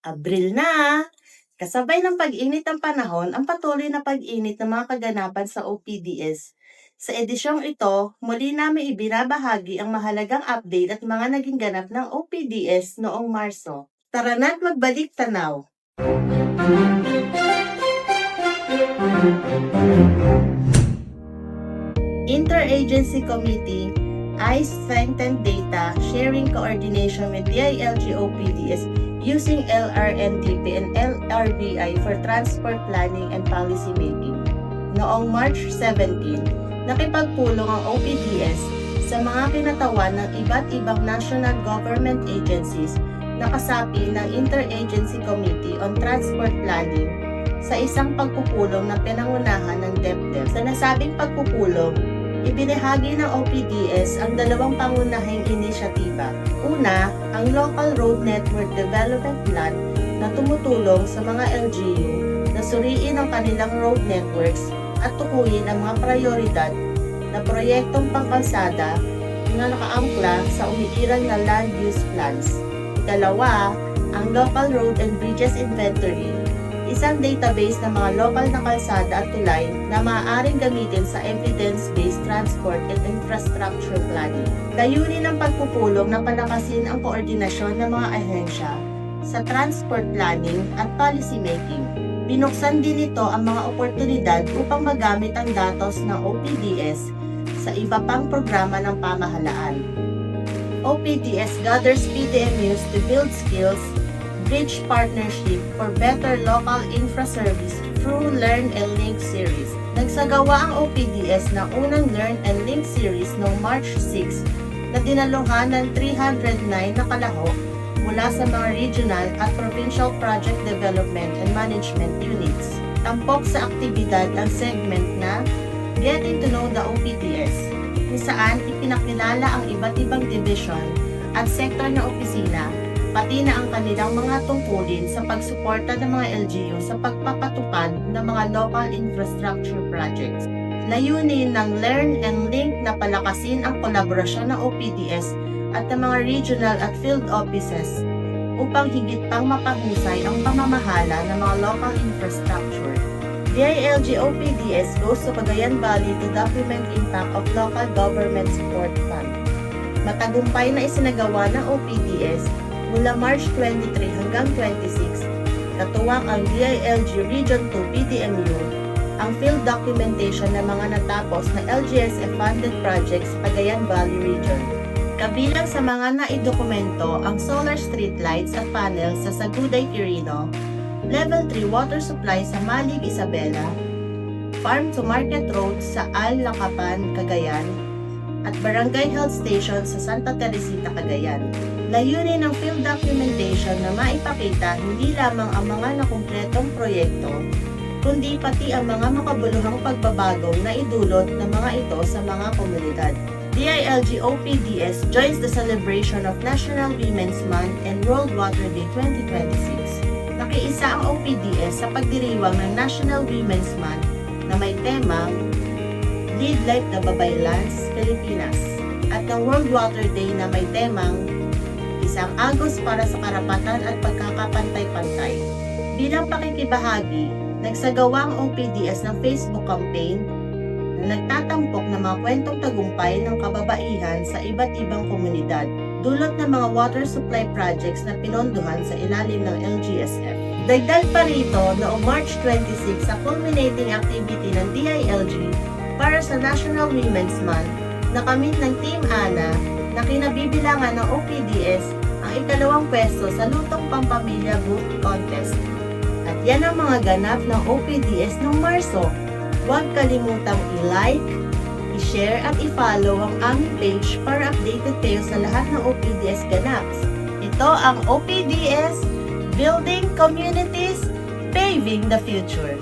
Abril na! Kasabay ng pag-init ng panahon ang patuloy na pag-init ng mga kaganapan sa OPDS. Sa edisyong ito, muli namin ibinabahagi ang mahalagang update at mga naging ganap ng OPDS noong Marso. Tara na't magbalik tanaw! Interagency Committee ICE strengthened data sharing coordination with DILG-OPDS using LRNDP and LRBI for transport planning and policy making. Noong March 17, nakipagpulong ang OPDS sa mga kinatawan ng iba't ibang national government agencies na kasapi ng Interagency Committee on Transport Planning sa isang pagpupulong na pinangunahan ng DepDep. Sa nasabing pagpupulong, ibinahagi ng OPDS ang dalawang pangunahing inisyatiba. Una, ang Local Road Network Development Plan na tumutulong sa mga LGU na suriin ang kanilang road networks at tukuyin ang mga prioridad na proyektong pangkalsada na nakaangkla sa umiiral na land use plans. Ikalawa, ang Local Road and Bridges Inventory, isang database ng mga lokal na kalsada at tulay na maaaring gamitin sa evidence-based transport and infrastructure planning. Layunin ng pagpupulong na palakasin ang koordinasyon ng mga ahensya sa transport planning at policy making. Binuksan din ito ang mga oportunidad upang magamit ang datos ng OPDS sa iba pang programa ng pamahalaan. OPDS gathers PDMUs to build skills, bridge partnership for better local infra-service through Learn and Link series. Nagsagawa ang OPDS ng unang Learn and Link series noong March 6 na dinaluhan ng 309 na kalahok mula sa mga regional at provincial project development and management units. Tampok sa aktibidad ang segment na Getting to Know the OPDS, kung saan ipinakilala ang iba't ibang division at sektor ng opisina pati na ang kanilang mga tungkulin sa pagsuporta ng mga LGU sa pagpapatupad ng mga local infrastructure projects. Layunin ng Learn and Link na palakasin ang kolaborasyon ng OPDS at ng mga regional at field offices upang higit pang mapahusay ang pamamahala ng mga local infrastructure. DILG-OPDS goes to Cagayan Valley to document impact of local government support fund. Matagumpay na isinagawa ng OPDS mula March 23 hanggang 26, katuwang ang DILG Region 2 PDMU, ang field documentation ng mga natapos na LGSF-funded projects sa Cagayan Valley Region. Kabilang sa mga naidokumento ang solar street lights at panels sa Saguday, Quirino, Level 3 water supply sa Malig, Isabela, Farm to Market Road sa Al-Lacapan, Cagayan, at Barangay Health Station sa Santa Teresita, Cagayan. Layunin ng field documentation na maipakita hindi lamang ang mga nakumpletong proyekto, kundi pati ang mga makabuluhang pagbabago na idulot ng mga ito sa mga komunidad. DILG-OPDS joins the celebration of National Women's Month and World Water Day 2026. Nakiisa ang OPDS sa pagdiriwang ng National Women's Month na may temang Lead Like the Babaylands, Pilipinas, at ng World Water Day na may temang Isang Agos para sa Karapatan at Pagkakapantay-Pantay. Bilang pakikibahagi, nagsagawa ang OPDS ng Facebook campaign na nagtatampok ng mga kwentong tagumpay ng kababaihan sa iba't ibang komunidad, dulot ng mga water supply projects na pinondohan sa ilalim ng LGSF. Dagdag pa rito, noong March 26 sa culminating activity ng DILG para sa National Women's Month, nakamit ng Team Ana na kinabibilangan ng OPDS ang ikalawang pwesto sa Lutong Pampamilya Book Contest. At yan ang mga ganap ng OPDS noong Marso. Huwag kalimutang i-like, i-share at i-follow ang aming page para updated kayo sa lahat ng OPDS ganaps. Ito ang OPDS, Building Communities, Paving the Future.